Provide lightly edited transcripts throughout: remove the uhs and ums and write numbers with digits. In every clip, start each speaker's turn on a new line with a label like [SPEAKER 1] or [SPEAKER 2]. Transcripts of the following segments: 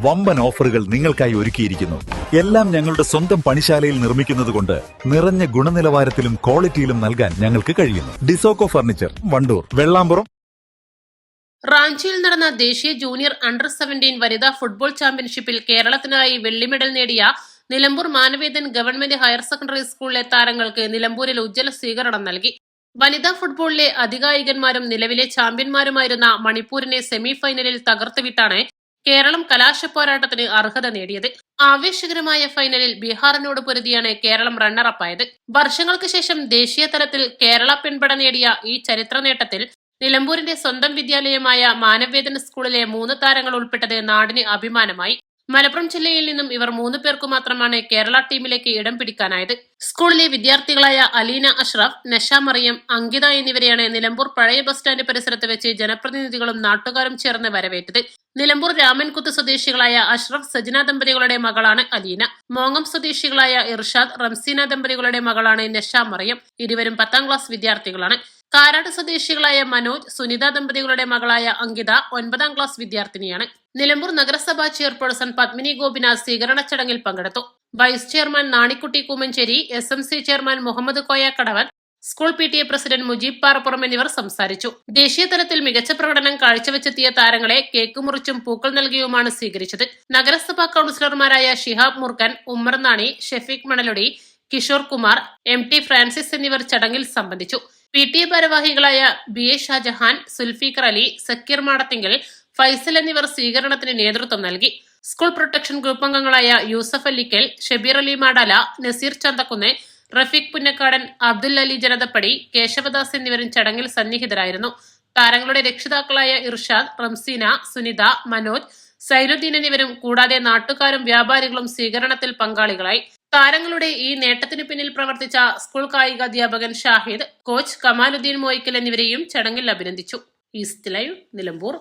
[SPEAKER 1] വമ്പൻ ഓഫറുകൾ നിങ്ങൾക്കായി ഒരുക്കിയിരിക്കുന്നു. എല്ലാം ഞങ്ങളുടെ സ്വന്തം പണിശാലയിൽ നിർമ്മിക്കുന്നതുകൊണ്ട് നിറഞ്ഞ ഗുണനിലവാരത്തിലും ക്വാളിറ്റിയിലും നൽകാൻ ഞങ്ങൾക്ക് കഴിയുന്നു. ഡിസോക്കോ ഫർണിച്ചർ, വണ്ടൂർ, വെള്ളാമ്പുറം.
[SPEAKER 2] റാഞ്ചിയിൽ നടന്ന ദേശീയ ജൂനിയർ അണ്ടർ 17 വനിതാ ഫുട്ബോൾ ചാമ്പ്യൻഷിപ്പിൽ കേരളത്തിനായി വെള്ളി മെഡൽ നേടിയ Nilambur Manavedan government higher secondary സ്കൂളിലെ താരങ്ങൾക്ക് നിലമ്പൂരിൽ ഉജ്ജ്വല സ്വീകരണം നൽകി. വനിതാ ഫുട്ബോളിലെ അധികായികന്മാരും നിലവിലെ ചാമ്പ്യന്മാരുമായിരുന്ന മണിപ്പൂരിനെ സെമി ഫൈനലിൽ തകർത്തുവിട്ടാണ് കേരളം കലാശപ്പോരാട്ടത്തിന് അർഹത നേടിയത്. ആവേശകരമായ ഫൈനലിൽ ബീഹാറിനോട് പൊരുതിയാണ് കേരളം റണ്ണറപ്പായത്. വർഷങ്ങൾക്ക് ശേഷം ദേശീയ തലത്തിൽ കേരള പെൺപട നേടിയ ഈ ചരിത്ര നേട്ടത്തിൽ നിലമ്പൂരിന്റെ സ്വന്തം വിദ്യാലയമായ മാനവേദൻ സ്കൂളിലെ 3 താരങ്ങൾ ഉൾപ്പെട്ടത് നാടിന് അഭിമാനമായി. മലപ്പുറം ജില്ലയിൽ നിന്നും ഇവർ 3 പേർക്കു മാത്രമാണ് കേരള ടീമിലേക്ക് ഇടം പിടിക്കാനായത്. സ്കൂളിലെ വിദ്യാർത്ഥികളായ അലീന അഷ്റഫ്, നഷ മറിയം, അങ്കിത എന്നിവരെയാണ് നിലമ്പൂർ പഴയ ബസ് സ്റ്റാൻഡ് പരിസരത്ത് വെച്ച് ജനപ്രതിനിധികളും നാട്ടുകാരും ചേർന്ന് വരവേറ്റത്. നിലമ്പൂർ രാമൻകുത്ത് സ്വദേശികളായ അഷ്റഫ് സജന ദമ്പതികളുടെ മകളാണ് അലീന. മോങ്ങം സ്വദേശികളായ ഇർഷാദ് റംസീന ദമ്പതികളുടെ മകളാണ് നഷ മറിയം. ഇരുവരും 10ാം ക്ലാസ് വിദ്യാർത്ഥികളാണ്. കാരാട് സ്വദേശികളായ മനോജ് സുനിത ദമ്പതികളുടെ മകളായ അങ്കിത 9ാം ക്ലാസ് വിദ്യാർത്ഥിനിയാണ്. നിലമ്പൂർ നഗരസഭാ ചെയർപേഴ്സൺ പത്മിനി ഗോപിനാഥ് സ്വീകരണ ചടങ്ങിൽ പങ്കെടുത്തു. Vice chairman Nanikutty Koomancheri, SMC chairman Muhammad Koyakkadavan, school PTA president Mujeeb Parappuram എന്നിവർ സംസാരിച്ചു. ദേശീയ തലത്തിൽ മികച്ച പ്രകടനം കാഴ്ചവെച്ചെത്തിയ താരങ്ങളെ കേക്ക് മുറിച്ചും പൂക്കൾ നൽകിയുമാണ് സ്വീകരിച്ചത്. നഗരസഭാ കൌൺസിലർമാരായ ഷിഹാബ് മുർക്കൻ, ഉമ്മർ നാണി, ഷെഫീഖ് മണലൊടി, കിഷോർ കുമാർ, MT ഫ്രാൻസിസ് എന്നിവർ ചടങ്ങിൽ സംബന്ധിച്ചു. PTA ഭാരവാഹികളായ BA ഷാജഹാൻ, സുൽഫീഖർ അലി, സക്കീർ മാടത്തിങ്കൽ, ഫൈസൽ എന്നിവർ സ്വീകരണത്തിന് നേതൃത്വം നൽകി. സ്കൂൾ പ്രൊട്ടക്ഷൻ ഗ്രൂപ്പ് അംഗങ്ങളായ യൂസഫ് അല്ലിക്കൽ, ഷബീർ അലി മാടാല, നസീർ ചന്തക്കുന്ന്, റഫീഖ് പുന്നക്കാടൻ, അബ്ദുൽ അലി ജനതപ്പടി, കേശവദാസ് എന്നിവരും ചടങ്ങിൽ സന്നിഹിതരായിരുന്നു. താരങ്ങളുടെ രക്ഷിതാക്കളായ ഇർഷാദ്, റംസീന, സുനിത, മനോജ്, സൈനുദ്ദീൻ എന്നിവരും കൂടാതെ നാട്ടുകാരും വ്യാപാരികളും സ്വീകരണത്തിൽ പങ്കാളികളായി. താരങ്ങളുടെ ഈ നേട്ടത്തിനു പിന്നിൽ പ്രവർത്തിച്ച സ്കൂൾ കായികാധ്യാപകൻ ഷാഹിദ്, കോച്ച് കമാലുദ്ദീൻ മോയിക്കൽ എന്നിവരെയും ചടങ്ങിൽ അഭിനന്ദിച്ചു. East live, Nilambur.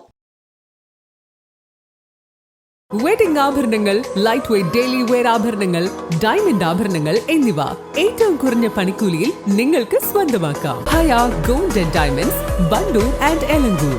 [SPEAKER 3] വെഡിംഗ് ആഭരണങ്ങൾ, ലൈറ്റ് വെയ്റ്റ് ഡെയിലി വെയർ ആഭരണങ്ങൾ, ഡയമണ്ട് ആഭരണങ്ങൾ എന്നിവ ഏറ്റവും കുറഞ്ഞ പണിക്കൂലിയിൽ നിങ്ങൾക്ക് സ്വന്തമാക്കാം. Haya gold and diamonds, Bandur and Elankur.